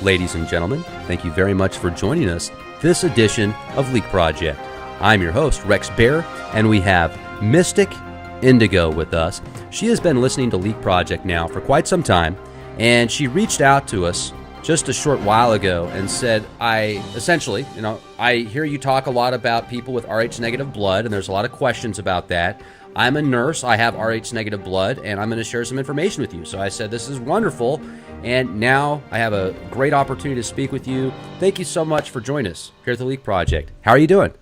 Ladies and gentlemen, thank you very much for joining us this edition of Leak Project. I'm your host, Rex Bear, and we have Mystic Indigo with us. She has been listening to Leak Project now for quite some time, and she reached out to us just a short while ago and said, I hear you talk a lot about people with Rh negative blood, and there's a lot of questions about that. I'm a nurse, I have Rh negative blood, and I'm going to share some information with you. So I said, this is wonderful, and now I have a great opportunity to speak with you. Thank you so much for joining us here at the Leak Project. How are you doing?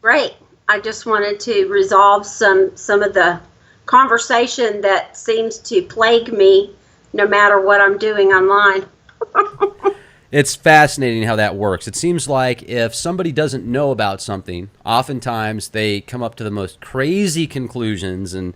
Great. I just wanted to resolve some of the conversation that seems to plague me no matter what I'm doing online. It's fascinating how that works. It seems like if somebody doesn't know about something, oftentimes they come up to the most crazy conclusions and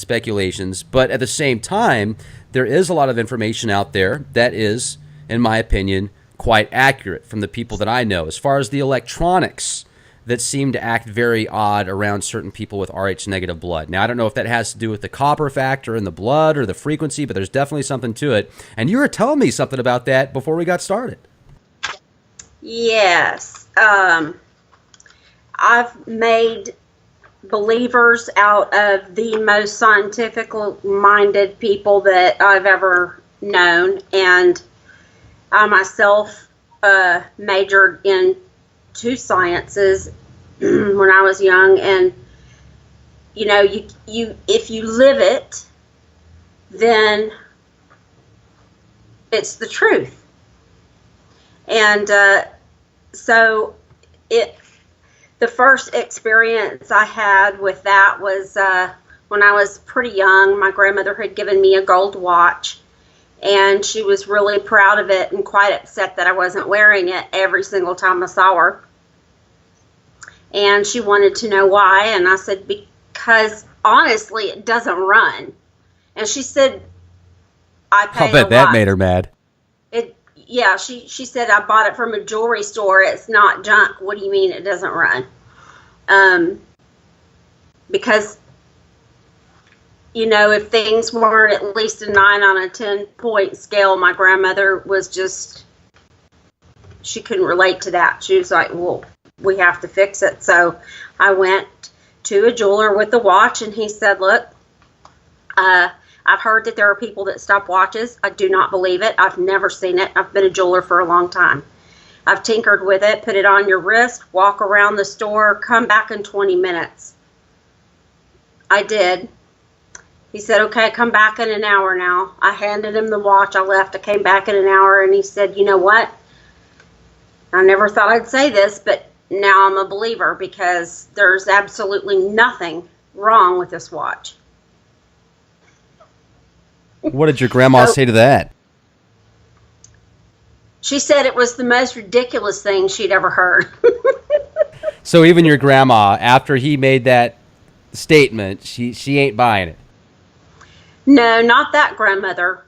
speculations. But at the same time, there is a lot of information out there that is, in my opinion, quite accurate from the people that I know. As far as the electronics that seem to act very odd around certain people with Rh negative blood. Now, I don't know if that has to do with the copper factor in the blood or the frequency, but there's definitely something to it. And you were telling me something about that before we got started. Yes. I've made believers out of the most scientific-minded people that I've ever known. And I myself majored in two sciences when I was young, and you if you live it, then it's the truth. And so the first experience I had with that was when I was pretty young. My grandmother had given me a gold watch, and she was really proud of it and quite upset that I wasn't wearing it every single time I saw her. And she wanted to know why, and I said, because honestly, it doesn't run. And she said, I'll bet that made her mad. Yeah, she said, I bought it from a jewelry store. It's not junk. What do you mean it doesn't run? Because if things weren't at least a 9 on a 10-point scale, my grandmother was just, she couldn't relate to that. She was like, well, we have to fix it. So I went to a jeweler with the watch, and he said, look, I've heard that there are people that stop watches. I do not believe it. I've never seen it. I've been a jeweler for a long time. I've tinkered with it, put it on your wrist, walk around the store, come back in 20 minutes. I did. He said, okay, come back in an hour now. I handed him the watch. I left. I came back in an hour, and he said, you know what? I never thought I'd say this, but now I'm a believer, because there's absolutely nothing wrong with this watch. What did your grandma say to that? She said it was the most ridiculous thing she'd ever heard. So even your grandma, after he made that statement, she ain't buying it. No, not that grandmother.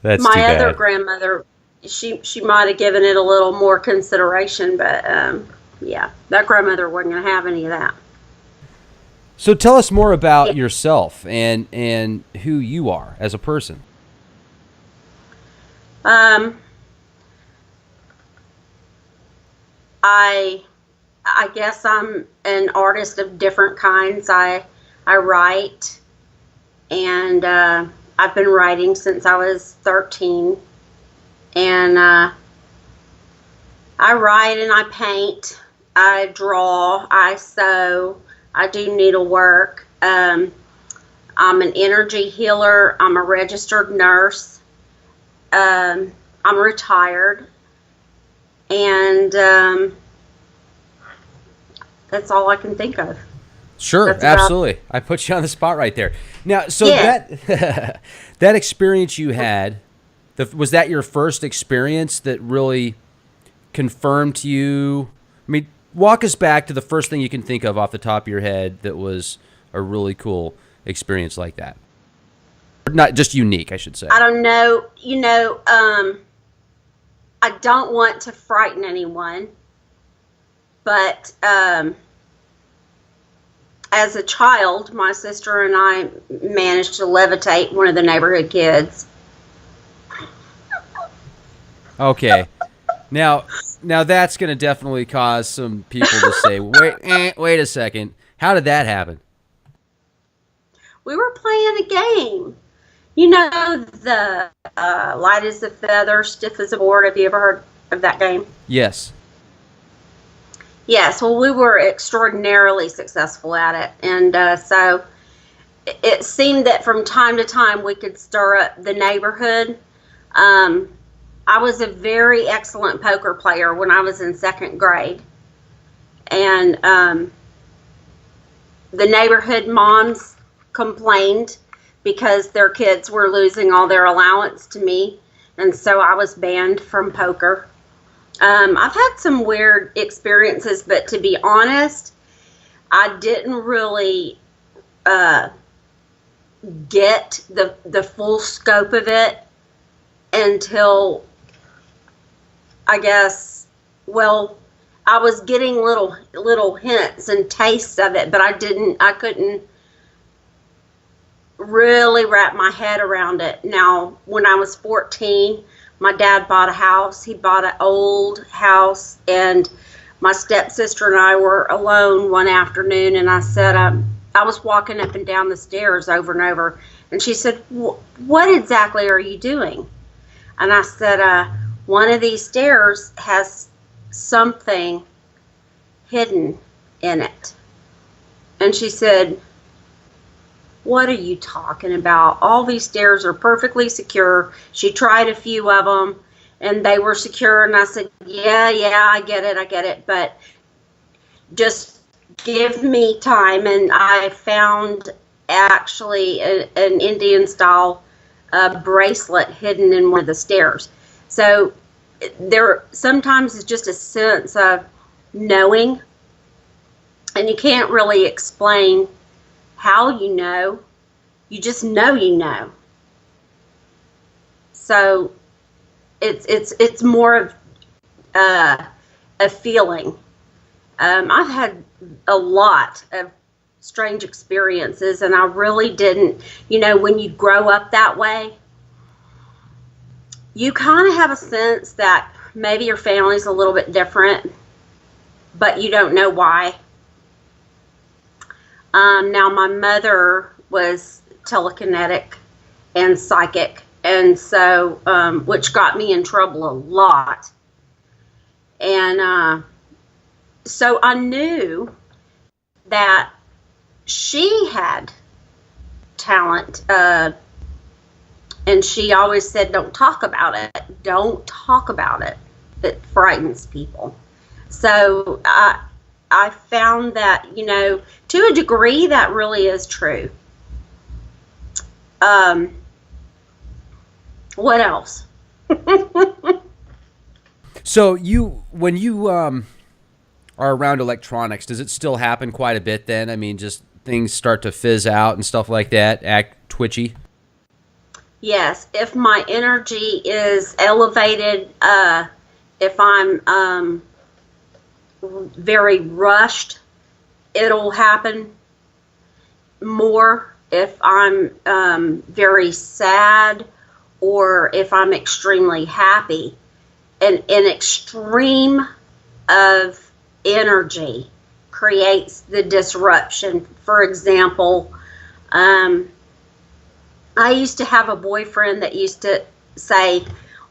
That's my too bad. other grandmother, she might have given it a little more consideration, but yeah, that grandmother wasn't going to have any of that. So tell us more about yourself and who you are as a person. I guess I'm an artist of different kinds. I write, and I've been writing since I was 13. And I write and I paint, I draw, I sew, I do needlework. I'm an energy healer. I'm a registered nurse. I'm retired. And that's all I can think of. Sure, absolutely. I put you on the spot right there. Now, so that that experience you had, was that your first experience that really confirmed to you? I mean, walk us back to the first thing you can think of off the top of your head that was a really cool experience like that. Not just unique, I should say. I don't know. I don't want to frighten anyone, but as a child, my sister and I managed to levitate one of the neighborhood kids. Okay. Now that's going to definitely cause some people to say, wait a second. How did that happen? We were playing a game. You know the light as a feather, stiff as a board. Have you ever heard of that game? Yes. Yes. Well, we were extraordinarily successful at it, and so it seemed that from time to time we could stir up the neighborhood. I was a very excellent poker player when I was in second grade, and the neighborhood moms complained because their kids were losing all their allowance to me, and so I was banned from poker. I've had some weird experiences, but to be honest, I didn't really get the full scope of it until, I guess, well, I was getting little hints and tastes of it, but I couldn't really wrap my head around it. Now, when I was 14, my dad bought a house. He bought an old house, and my stepsister and I were alone one afternoon, and I said, I was walking up and down the stairs over and over, and she said, what exactly are you doing? And I said, one of these stairs has something hidden in it. And she said, what are you talking about? All these stairs are perfectly secure. She tried a few of them, and they were secure. And I said, yeah, I get it. But just give me time. And I found actually an Indian-style bracelet hidden in one of the stairs. So there sometimes is just a sense of knowing, and you can't really explain how you know. You just know you know. So it's more of a feeling. I've had a lot of strange experiences, and I really didn't, when you grow up that way, you kind of have a sense that maybe your family's a little bit different, but you don't know why. Now, my mother was telekinetic and psychic, and so, which got me in trouble a lot. And so I knew that she had talent, and she always said, don't talk about it. Don't talk about it. It frightens people. So I found that, to a degree, that really is true. What else? So when you are around electronics, does it still happen quite a bit then? I mean, just things start to fizz out and stuff like that, act twitchy? Yes. If my energy is elevated, if I'm very rushed, it'll happen more. If I'm very sad, or if I'm extremely happy, an extreme of energy creates the disruption. For example, I used to have a boyfriend that used to say,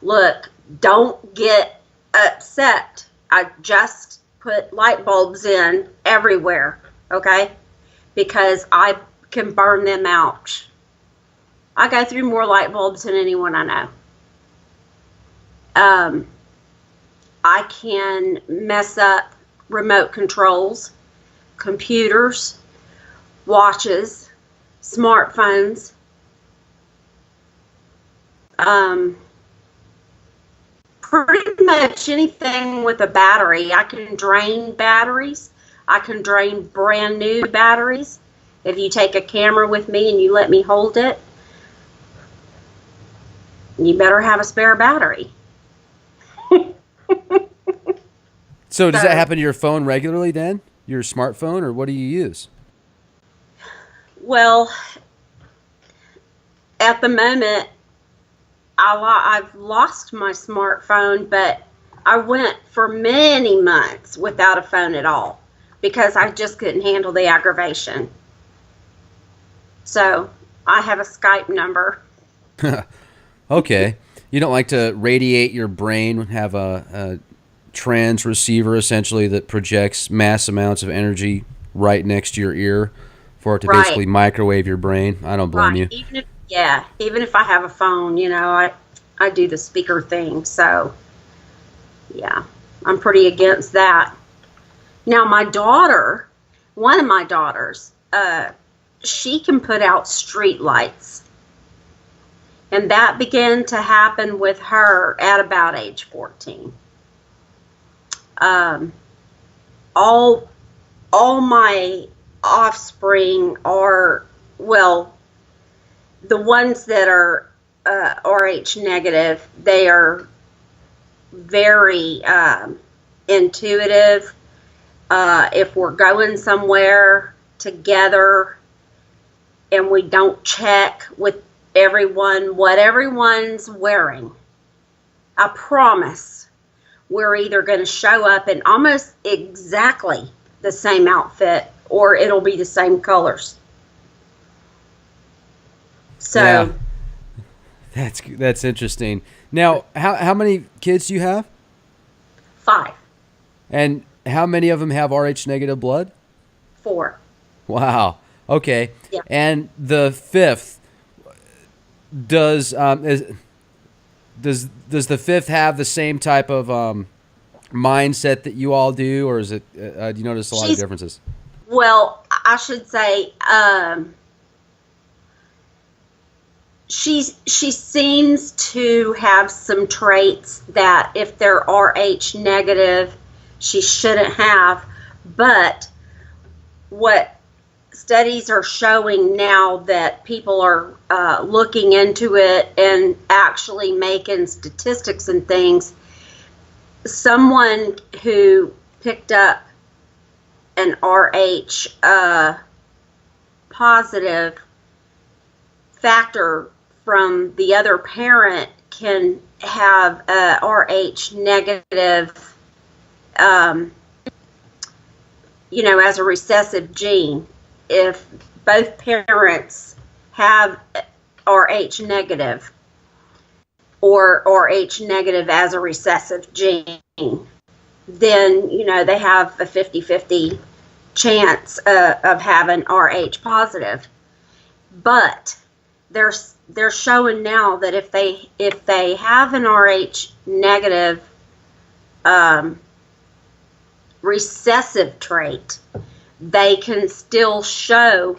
look, don't get upset. I just put light bulbs in everywhere, okay? Because I can burn them out. I go through more light bulbs than anyone I know. I can mess up remote controls, computers, watches, smartphones. Pretty much anything with a battery. I can drain batteries. I can drain brand new batteries. If you take a camera with me and you let me hold it, you better have a spare battery. So does that happen to your phone regularly then? Your smartphone, or what do you use? Well, at the moment, I've lost my smartphone, but I went for many months without a phone at all because I just couldn't handle the aggravation. So I have a Skype number. Okay. You don't like to radiate your brain, have a trans receiver essentially that projects mass amounts of energy right next to your ear for it to basically microwave your brain? I don't blame you. Even if I have a phone, I do the speaker thing. So, yeah, I'm pretty against that. Now, one of my daughters, she can put out street lights. And that began to happen with her at about age 14. All my offspring are, well, the ones that are RH negative, they are very intuitive. If we're going somewhere together and we don't check with everyone what everyone's wearing, I promise we're either going to show up in almost exactly the same outfit or it'll be the same colors. So yeah. That's interesting. Now, how many kids do you have? 5. And how many of them have RH negative blood? 4. Wow. Okay. Yeah. And the 5th, does the 5th have the same type of mindset that you all do, or is it? Do you notice a lot of differences? Well, I should say she seems to have some traits that if they're RH negative, she shouldn't have. But what studies are showing now that people are looking into it and actually making statistics and things, someone who picked up an RH positive factor from the other parent can have a RH negative, as a recessive gene. If both parents have RH negative or RH negative as a recessive gene, then, they have a 50-50 chance of having RH positive. But they're showing now that if they have an RH negative recessive trait, they can still show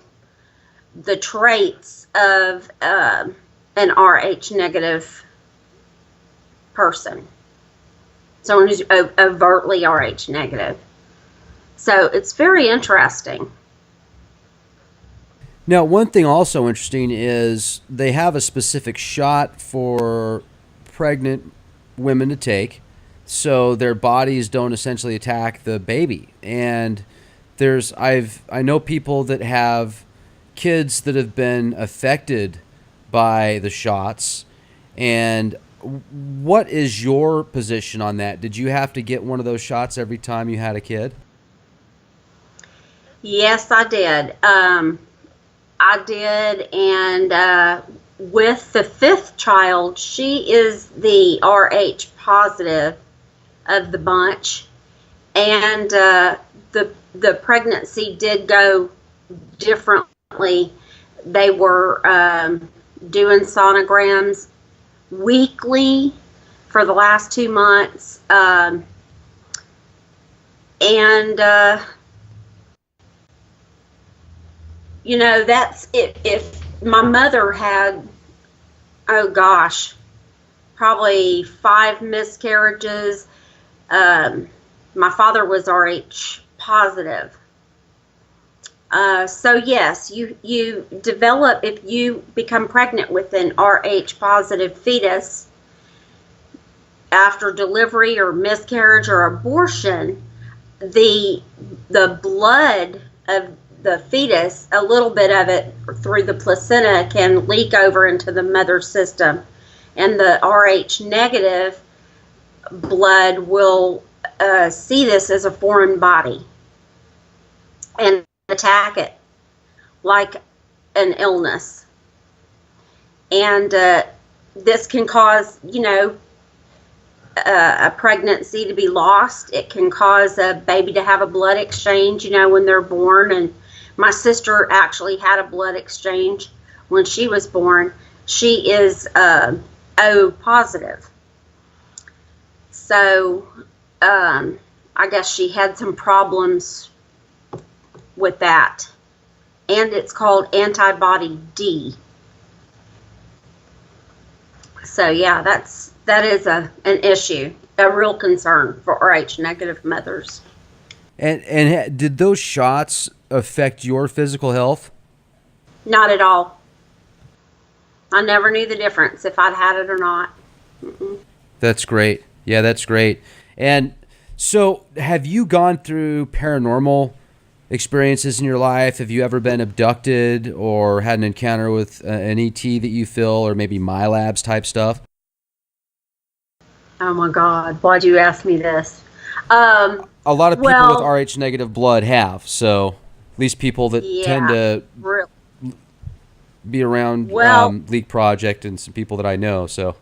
the traits of an RH negative person, someone who's overtly RH negative. So it's very interesting. Now, one thing also interesting is they have a specific shot for pregnant women to take, so their bodies don't essentially attack the baby. And I know people that have kids that have been affected by the shots. And what is your position on that? Did you have to get one of those shots every time you had a kid? Yes, I did. I did, and with the 5th child, she is the RH positive of the bunch, and the pregnancy did go differently. They were doing sonograms weekly for the last 2 months, and that's it. If my mother had, probably 5 miscarriages. My father was RH positive. So yes, you develop, if you become pregnant with an RH positive fetus after delivery or miscarriage or abortion, the blood of the fetus, a little bit of it through the placenta, can leak over into the mother's system and the Rh negative blood will see this as a foreign body and attack it like an illness. And this can cause, a pregnancy to be lost. It can cause a baby to have a blood exchange, when they're born. And my sister actually had a blood exchange when she was born. She is O positive. So I guess she had some problems with that. And it's called antibody D. So yeah, that is an issue, a real concern for Rh negative mothers. And did those shots affect your physical health? Not at all. I never knew the difference if I'd had it or not. Mm-mm. That's great. Yeah, that's great. And so have you gone through paranormal experiences in your life? Have you ever been abducted or had an encounter with an ET that you feel, or maybe MyLabs type stuff? Oh my God, why'd you ask me this? A lot of people with Rh negative blood have, so at least people that tend to be around Leak Project and some people that I know. So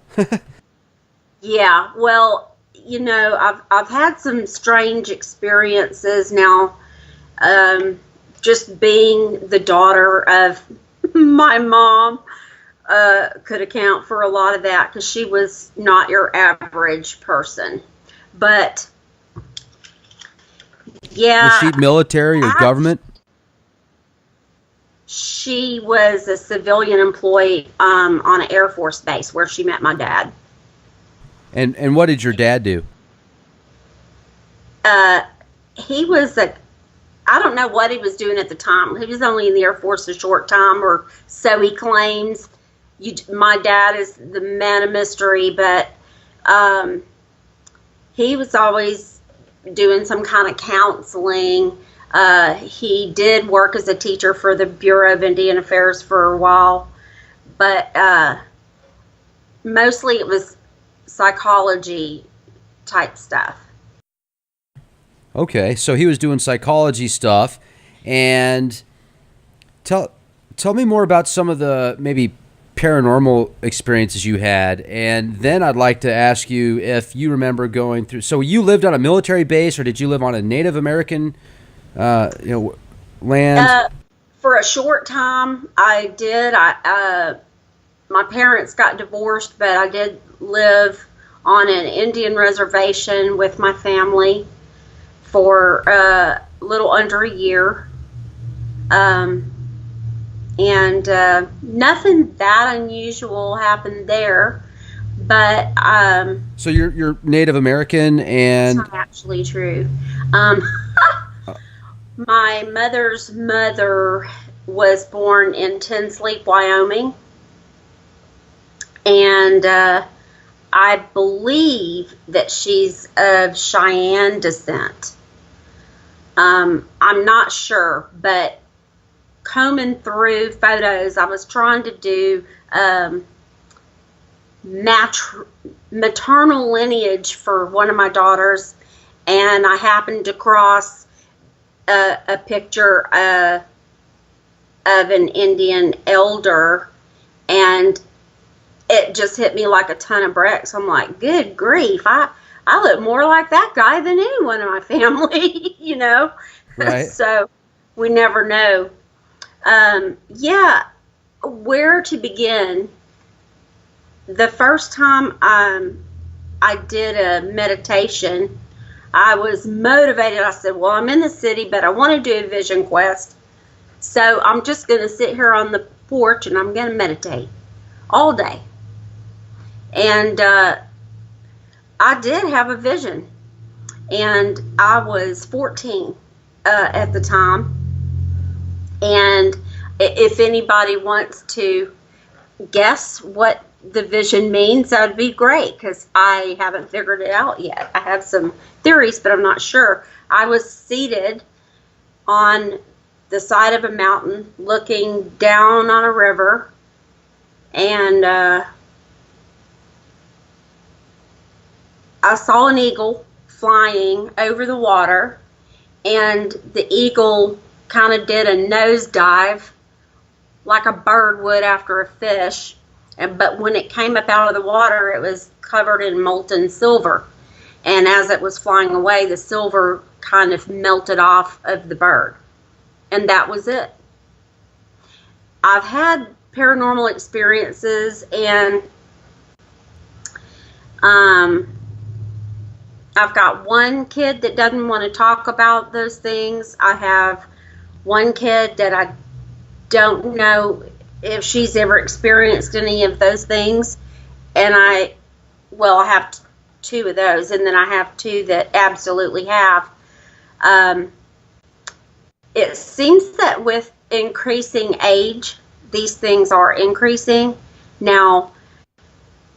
yeah, well, I've had some strange experiences now. Just being the daughter of my mom could account for a lot of that, because she was not your average person. But yeah, was she military or government? She was a civilian employee on an Air Force base where she met my dad. And what did your dad do? He was I don't know what he was doing at the time. He was only in the Air Force a short time, or so he claims. My dad is the man of mystery, but he was always doing some kind of counseling. He did work as a teacher for the Bureau of Indian Affairs for a while, but mostly it was psychology type stuff. Okay, so he was doing psychology stuff, and tell me more about some of the maybe paranormal experiences you had, and then I'd like to ask you if you remember going through. So you lived on a military base, or did you live on a Native American, land? For a short time, I did. My parents got divorced, but I did live on an Indian reservation with my family for a little under a year. And nothing that unusual happened there, but so you're Native American, and it's not actually true. My mother's mother was born in Ten Sleep, Wyoming, and I believe that she's of Cheyenne descent. I'm not sure, but combing through photos, I was trying to do maternal lineage for one of my daughters, and I happened to cross a picture of an Indian elder, and it just hit me like a ton of bricks. I'm like, good grief, I look more like that guy than anyone in my family, Right. So we never know. Where to begin? The first time I did a meditation, I was motivated. I said, well, I'm in the city, but I want to do a vision quest. So I'm just going to sit here on the porch and I'm going to meditate all day. And I did have a vision. And I was 14 at the time. And if anybody wants to guess what the vision means, that would be great, because I haven't figured it out yet. I have some theories, but I'm not sure. I was seated on the side of a mountain looking down on a river, and I saw an eagle flying over the water, and the eagle kind of did a nosedive like a bird would after a fish. But when it came up out of the water, it was covered in molten silver. And as it was flying away, the silver kind of melted off of the bird. And that was it. I've had paranormal experiences, and I've got one kid that doesn't want to talk about those things. I have one kid that I don't know if she's ever experienced any of those things. And I have two of those, and then I have two that absolutely have. It seems that with increasing age, these things are increasing. Now,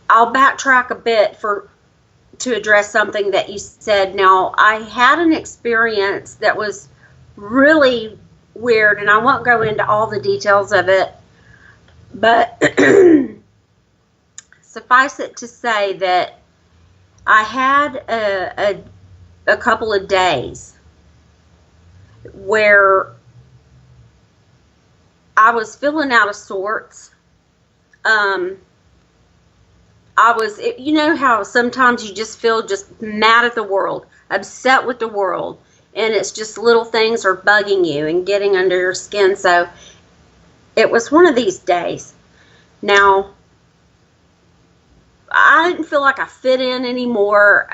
I'll backtrack a bit to address something that you said. Now, I had an experience that was really weird, and I won't go into all the details of it, but suffice it to say that I had a couple of days where I was feeling out of sorts. You know how sometimes you just feel just mad at the world, upset with the world, and it's just little things are bugging you and getting under your skin. So it was one of these days. Now, I didn't feel like I fit in anymore.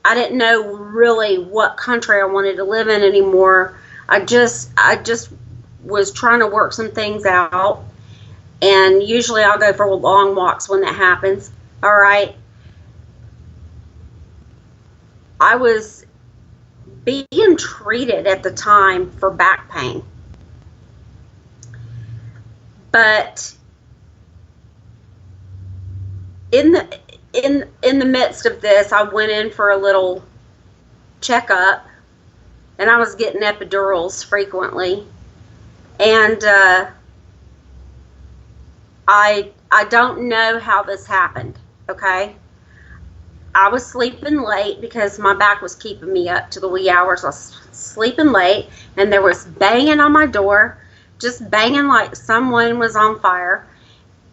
I didn't know really what country I wanted to live in anymore. I just was trying to work some things out. And usually I'll go for long walks when that happens. All right. I was being treated at the time for back pain. But in the midst of this, I went in for a little checkup, and I was getting epidurals frequently. And I don't know how this happened, okay? I was sleeping late because my back was keeping me up to the wee hours. I was sleeping late, and there was banging on my door, just banging like someone was on fire.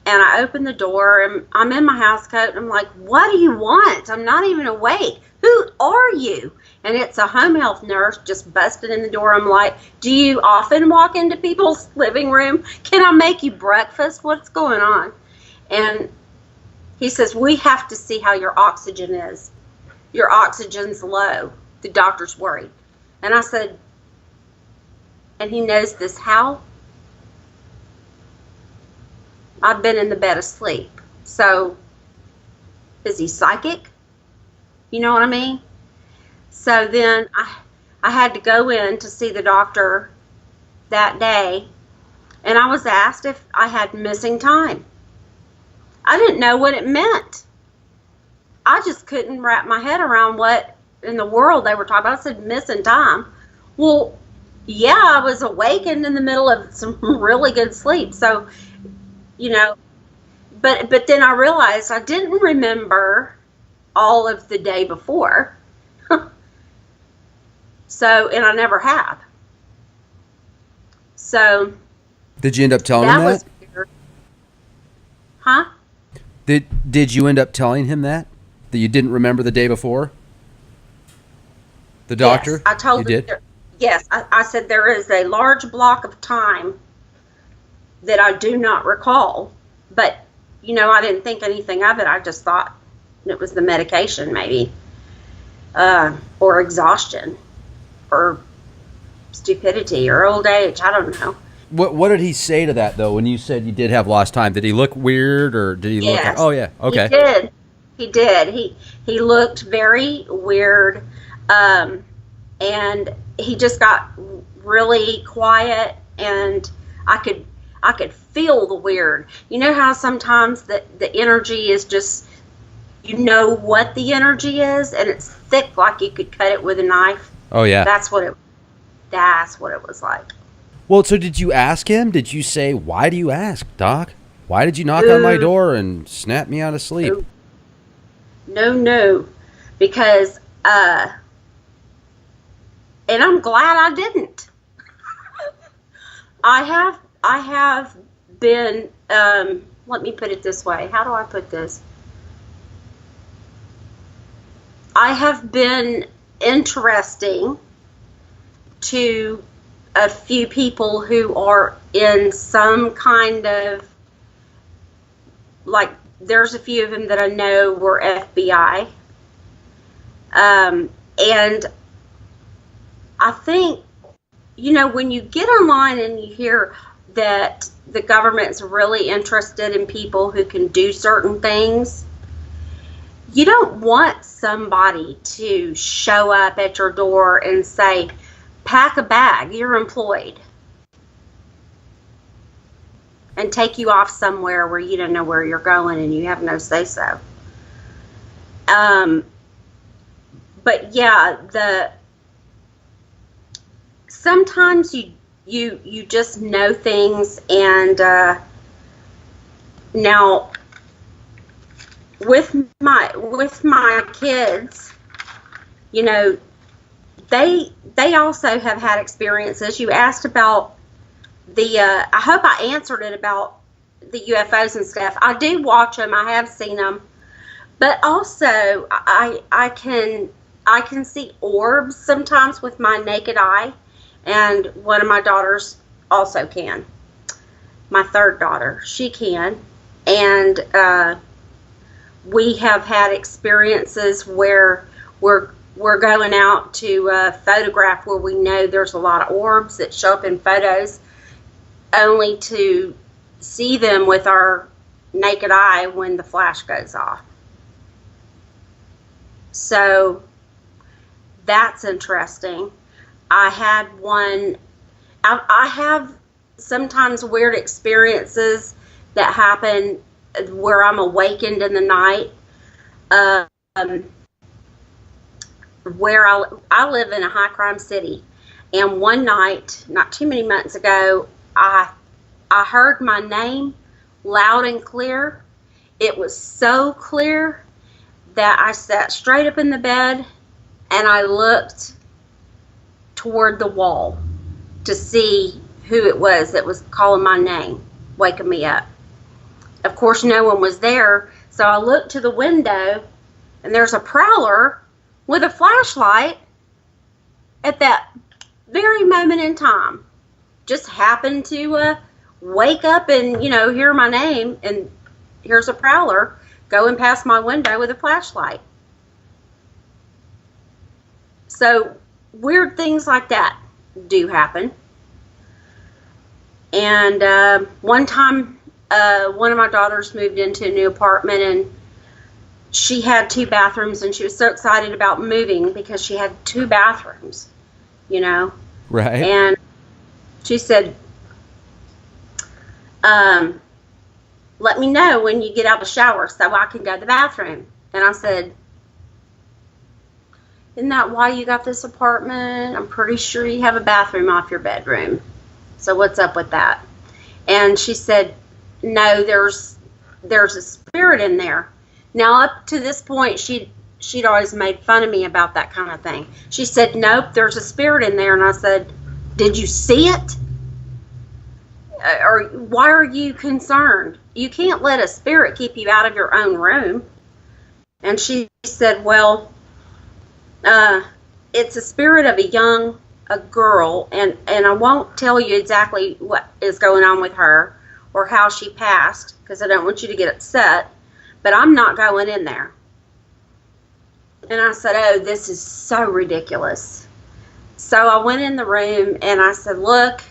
And I opened the door, and I'm in my house coat, and I'm like, what do you want? I'm not even awake. Who are you? And it's a home health nurse just busted in the door. I'm like, do you often walk into people's living room? Can I make you breakfast? What's going on? And he says, we have to see how your oxygen is. Your oxygen's low. The doctor's worried. And I said, and he knows this how? I've been in the bed asleep. So, is he psychic? You know what I mean? So then I had to go in to see the doctor that day, and I was asked if I had missing time. I didn't know what it meant. I just couldn't wrap my head around what in the world they were talking about. I said, missing time. Well, yeah, I was awakened in the middle of some really good sleep. So, you know, but then I realized I didn't remember all of the day before. So, and I never have. So. Did you end up telling him that? Was weird. Huh? Did you end up telling him that you didn't remember the day before? The doctor? Yes, I told him. You did? Yes, I said there is a large block of time that I do not recall. But, you know, I didn't think anything of it. I just thought it was the medication maybe, or exhaustion, or stupidity, or old age. I don't know. What did he say to that, though, when you said you did have lost time? Did he look weird, or did he look like, oh, yeah, okay. He did. He looked very weird, and he just got really quiet, and I could feel the weird. You know how sometimes the energy is just, you know what the energy is, and it's thick like you could cut it with a knife? Oh, yeah. That's what it was like. Well, so did you ask him? Did you say, why do you ask, Doc? Why did you knock on my door and snap me out of sleep? No. because, and I'm glad I didn't. I have been, let me put it this way. How do I put this? I have been interesting to a few people who are in some kind of, like, there's a few of them that I know were FBI. And I think, you know, when you get online and you hear that the government's really interested in people who can do certain things, you don't want somebody to show up at your door and say, pack a bag, you're employed, and take you off somewhere where you don't know where you're going and you have no say-so. But yeah, sometimes you just know things, and now with my kids, you know, they also have had experiences. You asked about the I hope I answered it about the UFOs and stuff. I do watch them. I have seen them, but also I can see orbs sometimes with my naked eye, and one of my daughters also can. My third daughter, she can, and we have had experiences where we're going out to photograph where we know there's a lot of orbs that show up in photos, only to see them with our naked eye when the flash goes off. So that's interesting. I had one, I have sometimes weird experiences that happen where I'm awakened in the night. Where I live in a high crime city, and one night, not too many months ago, I heard my name loud and clear. It was so clear that I sat straight up in the bed and I looked toward the wall to see who it was that was calling my name, waking me up. Of course, no one was there, so I looked to the window, and there's a prowler with a flashlight at that very moment in time. Just happened to wake up and, you know, hear my name, and here's a prowler going past my window with a flashlight. So weird things like that do happen. And one time, one of my daughters moved into a new apartment, and she had 2 bathrooms, and she was so excited about moving because she had 2 bathrooms, you know. Right. And she said, let me know when you get out of the shower so I can go to the bathroom. And I said, isn't that why you got this apartment? I'm pretty sure you have a bathroom off your bedroom. So what's up with that? And she said, no, there's a spirit in there. Now, up to this point, she'd always made fun of me about that kind of thing. She said, nope, there's a spirit in there. And I said, did you see it? Or why are you concerned? You can't let a spirit keep you out of your own room. And she said, well, it's a spirit of a girl, and I won't tell you exactly what is going on with her or how she passed, because I don't want you to get upset, but I'm not going in there. And I said, oh, this is so ridiculous. So I went in the room and I said, look,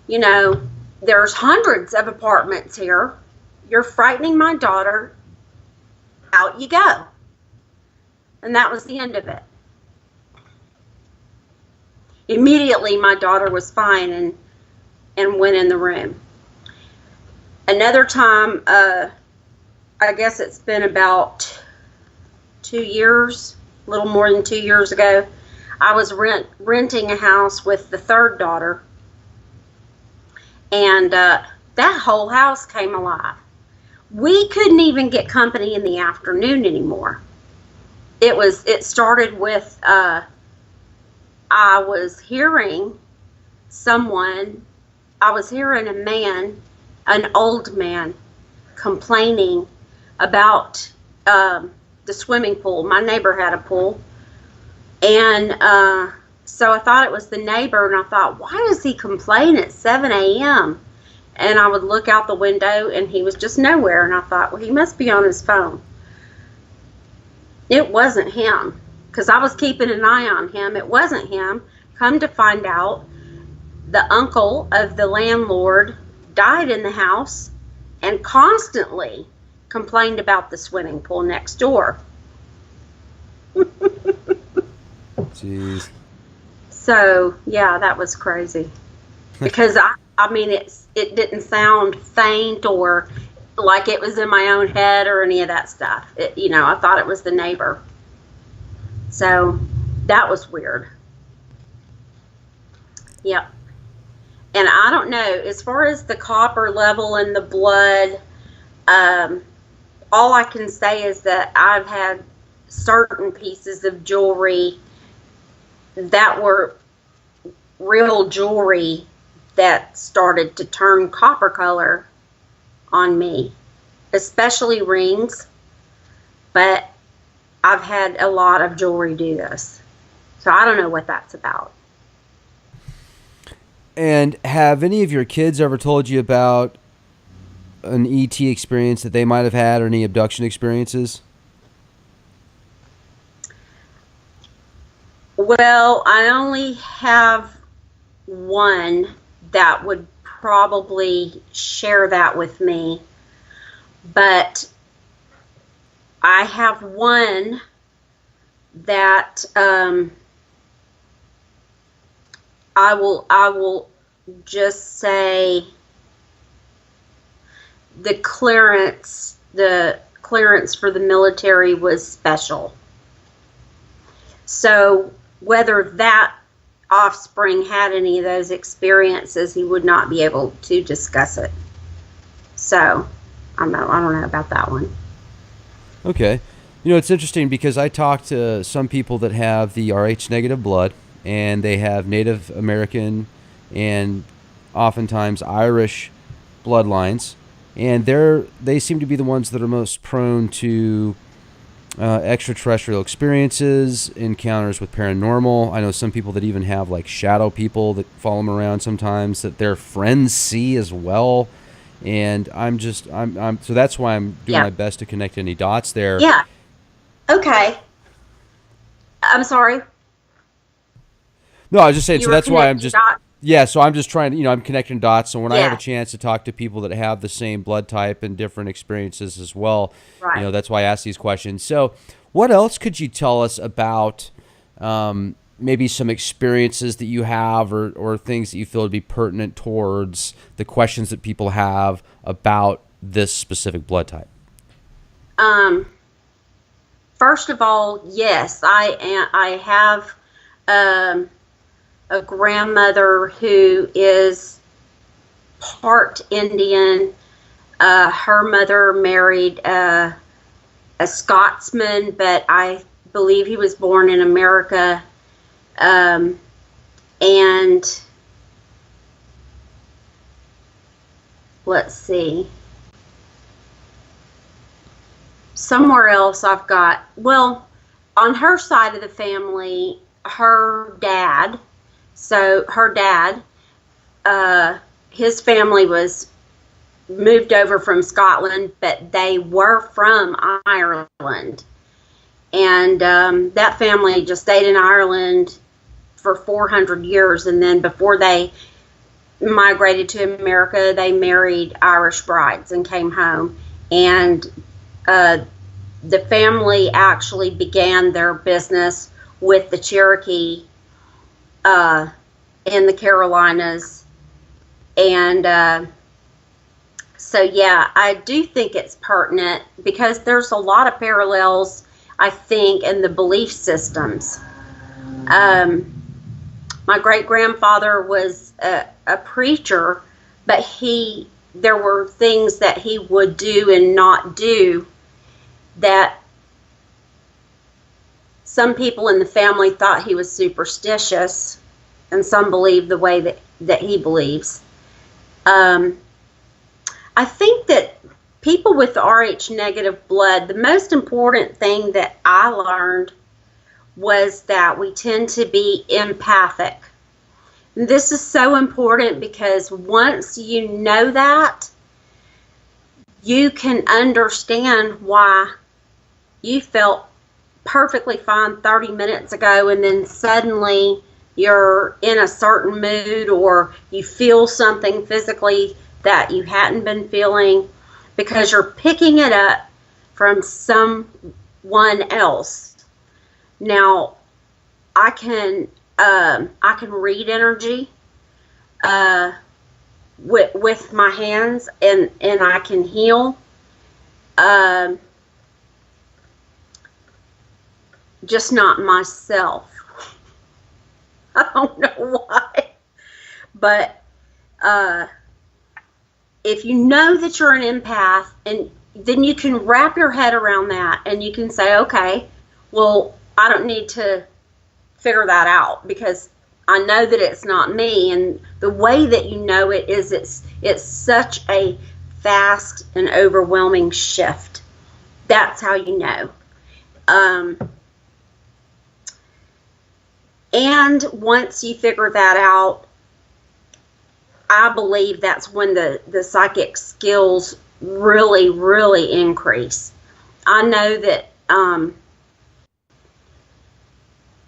you know, there's hundreds of apartments here. You're frightening my daughter. Out you go. And that was the end of it. Immediately, my daughter was fine and went in the room. Another time, I guess it's been about 2 years, a little more than 2 years ago, I was renting a house with the third daughter, and that whole house came alive. We couldn't even get company in the afternoon anymore. it started with, I was hearing a man, an old man, complaining about the swimming pool. My neighbor had a pool, and so I thought it was the neighbor, and I thought, why does he complain at 7 a.m.? And I would look out the window, and he was just nowhere, and I thought, well, he must be on his phone. It wasn't him, because I was keeping an eye on him. It wasn't him. Come to find out, the uncle of the landlord died in the house and constantly complained about the swimming pool next door. Jeez. So, yeah, that was crazy. Because, I mean, it didn't sound faint or like it was in my own head or any of that stuff. I thought it was the neighbor. So, that was weird. Yep. And I don't know, as far as the copper level in the blood, all I can say is that I've had certain pieces of jewelry that were real jewelry that started to turn copper color on me, especially rings. But I've had a lot of jewelry do this. So I don't know what that's about. And have any of your kids ever told you about an ET experience that they might have had, or any abduction experiences? Well, I only have one that would probably share that with me, but I have one that I will just say the clearance for the military was special. So whether that offspring had any of those experiences, he would not be able to discuss it. So I don't know about that one. Okay. It's interesting because I talked to some people that have the Rh negative blood, and they have Native American and oftentimes Irish bloodlines, and they seem to be the ones that are most prone to extraterrestrial experiences, encounters with paranormal. I know some people that even have like shadow people that follow them around sometimes that their friends see as well. And I'm so that's why I'm doing my best to connect any dots there. Yeah. Okay. I'm sorry. No, I was just saying, so that's why I'm just, dots. yeah, so I'm just trying to, I'm connecting dots. So when I have Yeah. a chance to talk to people that have the same blood type and different experiences as well, Right. that's why I ask these questions. So what else could you tell us about maybe some experiences that you have or things that you feel would be pertinent towards the questions that people have about this specific blood type? First of all, yes, I have a grandmother who is part Indian. Her mother married a Scotsman, but I believe he was born in America. And let's see. Somewhere else I've got, well, on her side of the family, her dad, his family was moved over from Scotland, but they were from Ireland. And that family just stayed in Ireland for 400 years. And then before they migrated to America, they married Irish brides and came home. And the family actually began their business with the Cherokee in the Carolinas. And so, yeah, I do think it's pertinent because there's a lot of parallels, I think, in the belief systems. My great-grandfather was a preacher, but there were things that he would do and not do that some people in the family thought he was superstitious, and some believe the way that he believes. I think that people with Rh negative blood, the most important thing that I learned was that we tend to be empathic. And this is so important because once you know that, you can understand why you felt perfectly fine 30 minutes ago and then suddenly you're in a certain mood or you feel something physically that you hadn't been feeling, because you're picking it up from someone else. Now, I can read energy with my hands, and I can heal. Just not myself. I don't know why, but if you know that you're an empath, and then you can wrap your head around that, and you can say, okay, well, I don't need to figure that out because I know that it's not me. And the way that you know it is it's such a fast and overwhelming shift. That's how you know. And once you figure that out, I believe that's when the psychic skills really, really increase. I know that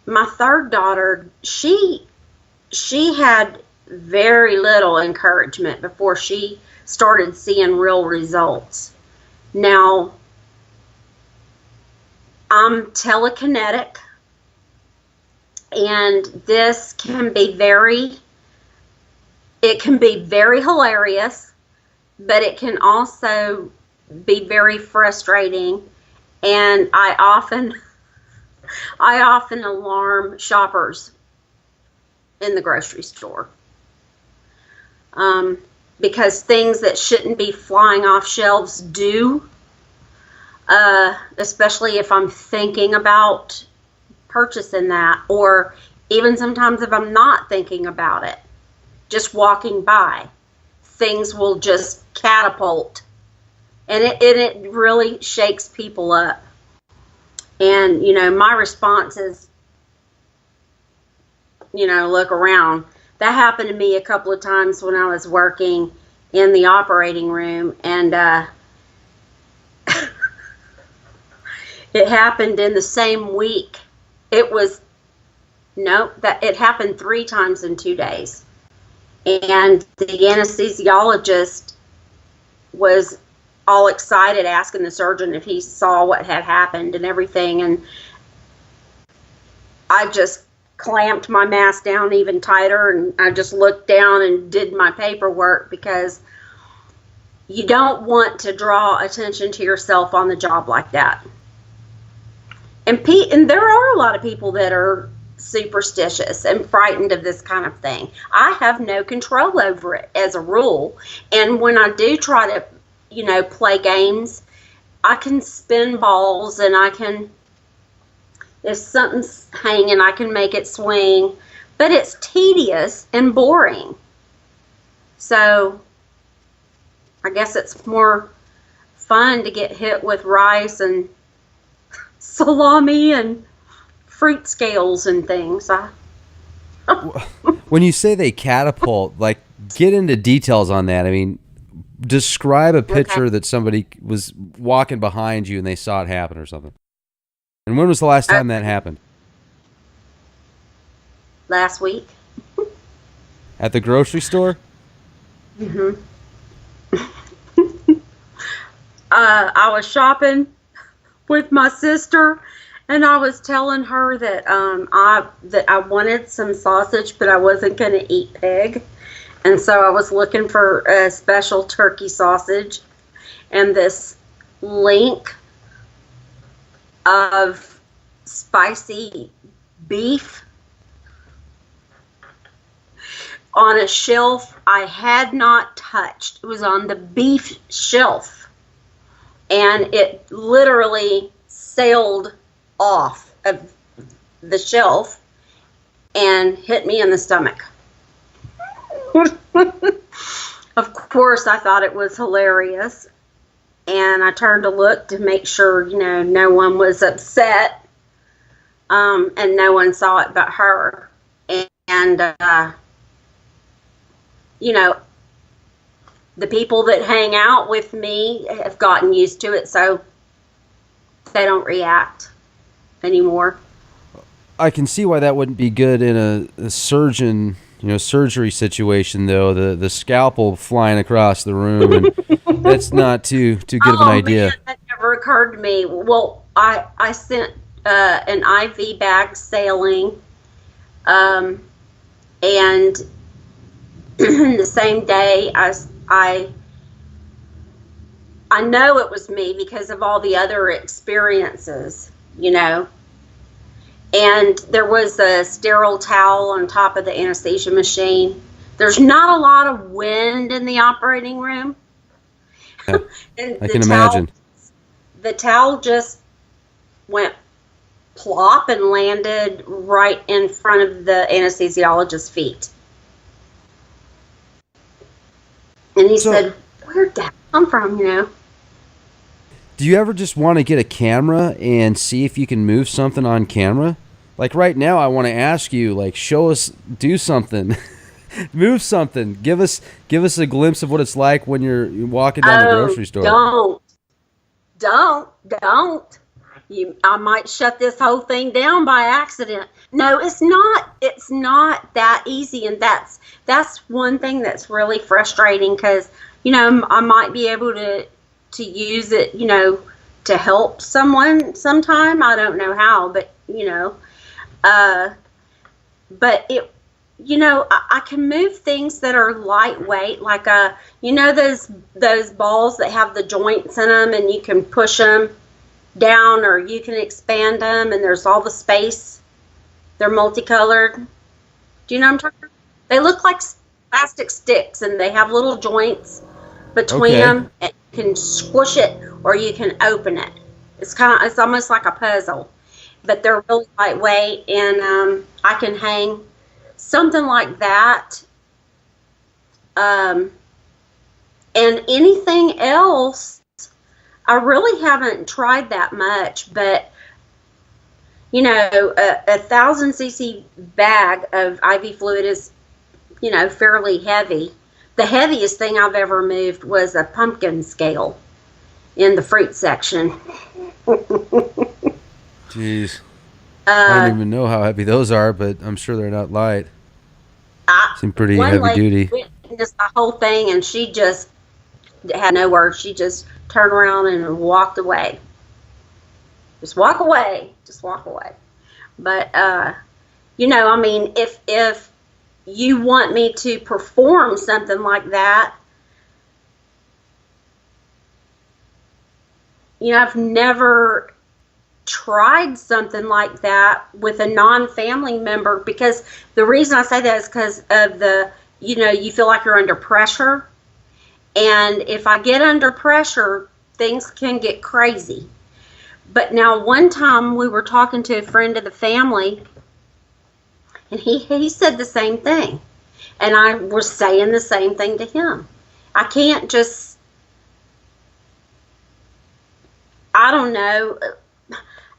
my third daughter, she had very little encouragement before she started seeing real results. Now, I'm telekinetic, and this can be very hilarious, but it can also be very frustrating, and I often alarm shoppers in the grocery store because things that shouldn't be flying off shelves do, especially if I'm thinking about purchasing that, or even sometimes if I'm not thinking about it, just walking by, things will just catapult, and it really shakes people up. And, my response is, look around. That happened to me a couple of times when I was working in the operating room, and it happened in the same week. It happened 3 times in 2 days. And the anesthesiologist was all excited, asking the surgeon if he saw what had happened and everything. And I just clamped my mask down even tighter, and I just looked down and did my paperwork, because you don't want to draw attention to yourself on the job like that. And there are a lot of people that are superstitious and frightened of this kind of thing. I have no control over it as a rule. And when I do try to, play games, I can spin balls, and if something's hanging, I can make it swing, but it's tedious and boring. So I guess it's more fun to get hit with rice and salami and fruit scales and things. When you say they catapult, like, get into details on that. I mean, describe a picture that somebody was walking behind you and they saw it happen or something. And when was the last time that happened? Last week. At the grocery store? Mm-hmm. I was shopping with my sister, and I was telling her that I wanted some sausage, but I wasn't going to eat pig. And so I was looking for a special turkey sausage, and this link of spicy beef on a shelf I had not touched. It was on the beef shelf, and it literally sailed off of the shelf and hit me in the stomach. Of course, I thought it was hilarious, and I turned to look to make sure, no one was upset, and no one saw it but her. And the people that hang out with me have gotten used to it, so they don't react anymore. I can see why that wouldn't be good in a surgery situation, though. The scalpel flying across the room, and that's not too good of an idea. Man, that never occurred to me. Well, I sent an IV bag sailing, and the same day I know it was me because of all the other experiences, And there was a sterile towel on top of the anesthesia machine. There's not a lot of wind in the operating room. Yeah, and I can imagine. The towel just went plop and landed right in front of the anesthesiologist's feet. And he said, "Where'd that come from, Do you ever just want to get a camera and see if you can move something on camera? Like right now, I want to ask you, show us, do something, move something, give us a glimpse of what it's like when you're walking down the grocery store. Don't. I might shut this whole thing down by accident. No, it's not that easy, and that's one thing that's really frustrating because I might be able to use it, to help someone sometime. I don't know how, but but it, I can move things that are lightweight, like those balls that have the joints in them, and you can push them down or you can expand them, and there's all the space. They're multicolored. Do you know what I'm talking about? They look like plastic sticks, and they have little joints between them, and you can squish it or you can open it. It's almost like a puzzle, but they're really lightweight, and I can hang something like that. And anything else, I really haven't tried that much, but a 1,000 cc bag of IV fluid is, fairly heavy. The heaviest thing I've ever moved was a pumpkin scale in the fruit section. Jeez. I don't even know how heavy those are, but I'm sure they're not light. Seem pretty heavy duty. Witnessed the whole thing, and she just had no words. She just turned around and walked away. Just walk away. But if you want me to perform something like that, I've never tried something like that with a non-family member, because the reason I say that is because of you feel like you're under pressure. And if I get under pressure, things can get crazy. But now one time we were talking to a friend of the family, and he said the same thing. And I was saying the same thing to him. I can't just, I don't know,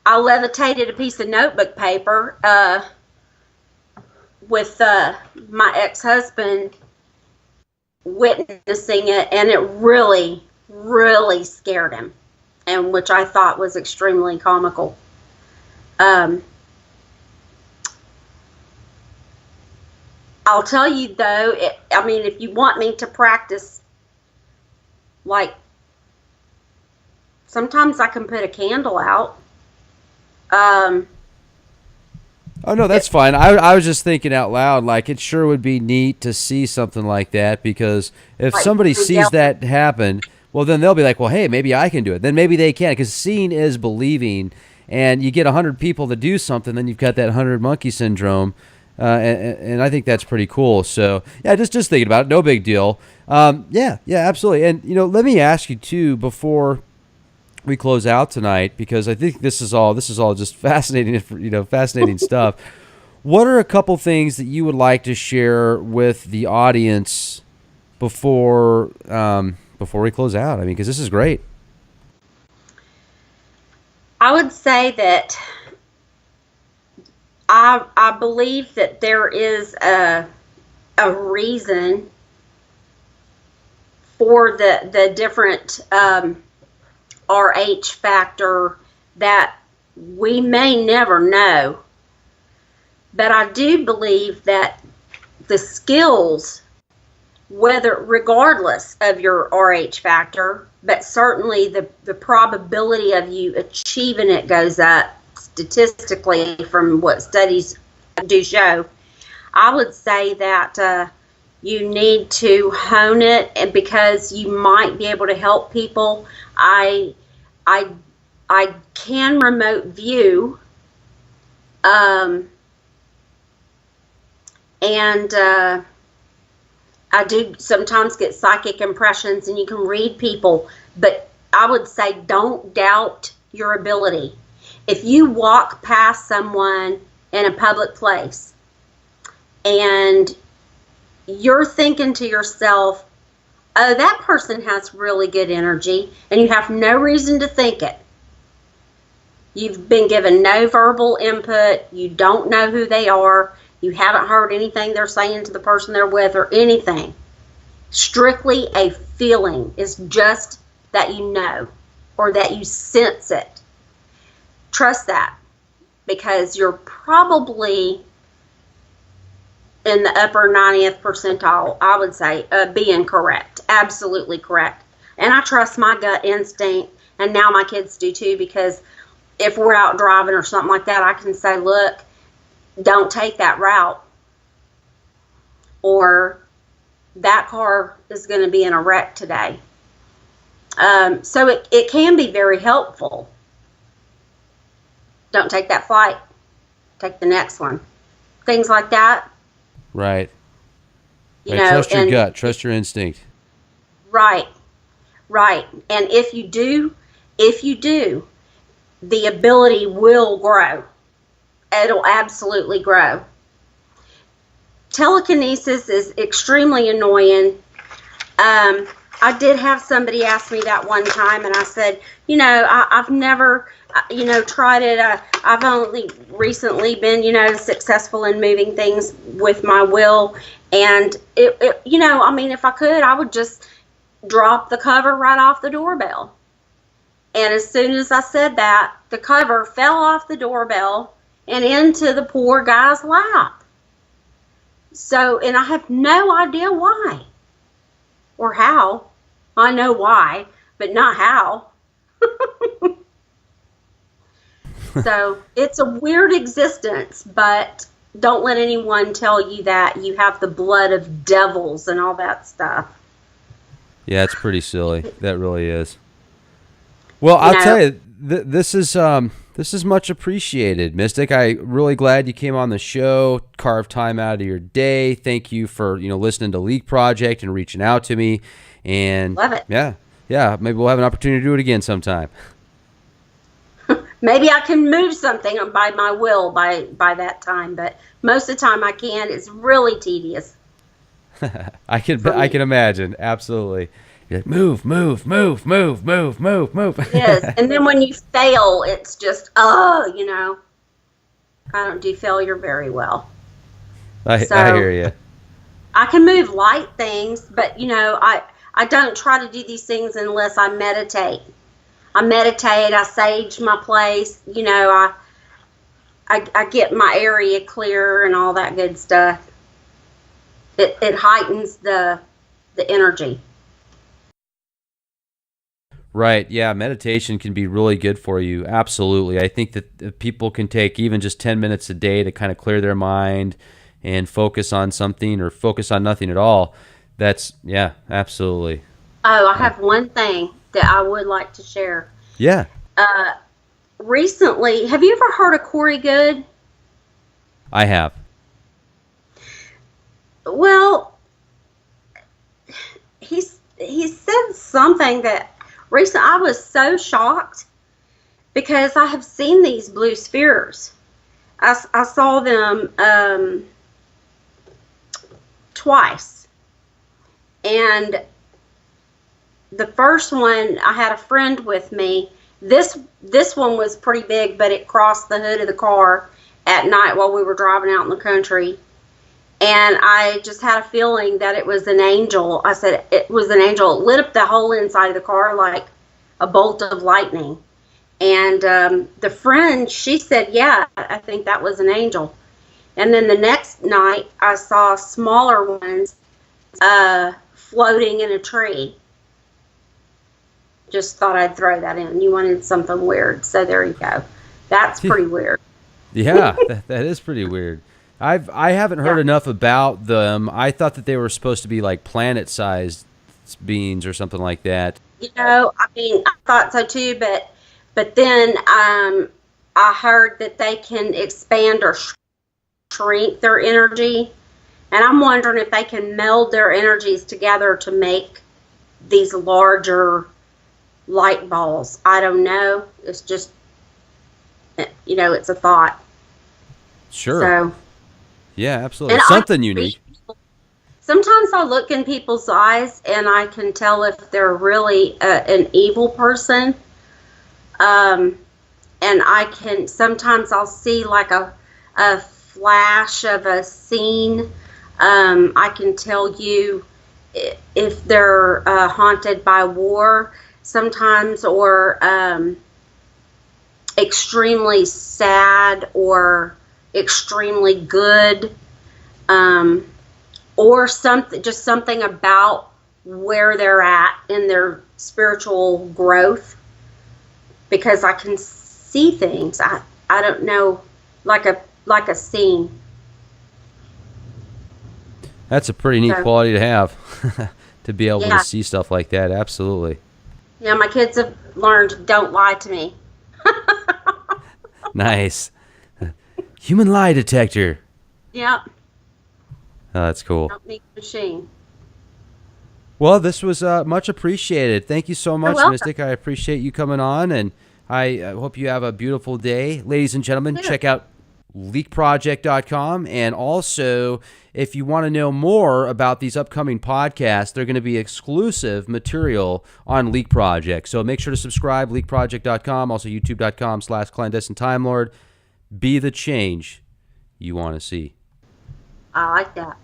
I levitated a piece of notebook paper with my ex-husband witnessing it, and it really, really scared him, and which I thought was extremely comical. I'll tell you though, if you want me to practice, sometimes I can put a candle out. Oh no, that's fine. I was just thinking out loud, it sure would be neat to see something like that, because if somebody sees that happen, well, then they'll be like, well, hey, maybe I can do it. Then maybe they can, because seeing is believing, and you get 100 people to do something, then you've got that 100 monkey syndrome, and I think that's pretty cool. So yeah, just thinking about it, no big deal. Yeah, absolutely. And let me ask you too, before we close out tonight, because I think this is all just fascinating, fascinating stuff. What are a couple things that you would like to share with the audience before we close out? I mean, because this is great. I would say that I believe that there is a reason for the different RH factor that we may never know. But I do believe that the skills, regardless of your RH factor, but certainly the probability of you achieving it goes up statistically from what studies do show. I would say that you need to hone it, and because you might be able to help people. I can remote view, and I do sometimes get psychic impressions, and you can read people, but I would say don't doubt your ability. If you walk past someone in a public place and you're thinking to yourself, oh, that person has really good energy, and you have no reason to think it. You've been given no verbal input. You don't know who they are. You haven't heard anything they're saying to the person they're with or anything. Strictly a feeling. Is just that you know or that you sense it. Trust that, because you're probably in the upper 90th percentile, I would say, being correct. Absolutely correct. And I trust my gut instinct, and now my kids do too, because if we're out driving or something like that, I can say, look, don't take that route, or that car is going to be in a wreck today. So it can be very helpful. Don't take that flight. Take the next one. Things like that. Right. Trust your gut. Trust your instinct. Right. And if you do, the ability will grow. It'll absolutely grow. Telekinesis is extremely annoying. I did have somebody ask me that one time, and I said, I've never, tried it. I've only recently been, successful in moving things with my will. And if I could, I would just drop the cover right off the doorbell. And as soon as I said that, the cover fell off the doorbell and into the poor guy's lap. So, and I have no idea why or how. I know why, but not how. So it's a weird existence, but don't let anyone tell you that you have the blood of devils and all that stuff. Yeah, it's pretty silly. That really is. Well, I'll tell you, this is much appreciated, Mystic. I'm really glad you came on the show, carved time out of your day. Thank you for listening to Leak Project and reaching out to me. And love it. Yeah. Maybe we'll have an opportunity to do it again sometime. Maybe I can move something by my will by that time, but most of the time I can't. It's really tedious. I can imagine. Absolutely. You're like, move. It is. And then when you fail, it's just, I don't do failure very well. I hear you. I can move light things, but, I don't try to do these things unless I meditate. I sage my place, I get my area clear and all that good stuff. It heightens the energy. Right. Yeah. Meditation can be really good for you. Absolutely. I think that people can take even just 10 minutes a day to kind of clear their mind and focus on something or focus on nothing at all. Absolutely. Oh, I have one thing that I would like to share. Yeah. Recently, have you ever heard of Corey Good? I have. Well, he said something that recently I was so shocked because I have seen these blue spheres. I saw them twice. And the first one, I had a friend with me. This one was pretty big, but it crossed the hood of the car at night while we were driving out in the country. And I just had a feeling that it was an angel. I said it was an angel. It lit up the whole inside of the car like a bolt of lightning. And the friend, she said, yeah, I think that was an angel. And then the next night, I saw smaller ones floating in a tree. Just thought I'd throw that in. You wanted something weird, so there you go. That's pretty weird. Yeah, that is pretty weird. I haven't heard enough about them. I thought that they were supposed to be like planet-sized beings or something like that. You know, I mean, I thought so too, but then I heard that they can expand or shrink their energy, and I'm wondering if they can meld their energies together to make these larger light balls. I don't know. It's just, you know, it's a thought. Sure. So, yeah, absolutely. Something unique. Sometimes I look in people's eyes and I can tell if they're really an evil person. And sometimes I'll see like a flash of a scene. I can tell you if they're haunted by war sometimes, or extremely sad or extremely good, or something about where they're at in their spiritual growth, because I can see things. I don't know, like a scene. That's a pretty neat quality to have, to be able to see stuff like that. Absolutely. Yeah, my kids have learned, don't lie to me. Nice. Human lie detector. Yep. Oh, that's cool. Don't need a machine. Well, this was much appreciated. Thank you so much, welcome. Mystic. I appreciate you coming on, and I hope you have a beautiful day. Ladies and gentlemen, check out leakproject.com, and also if you want to know more about these upcoming podcasts, they're going to be exclusive material on Leak Project. So make sure to subscribe, leakproject.com, also youtube.com/clandestine time lord. Be the change you want to see. I like that.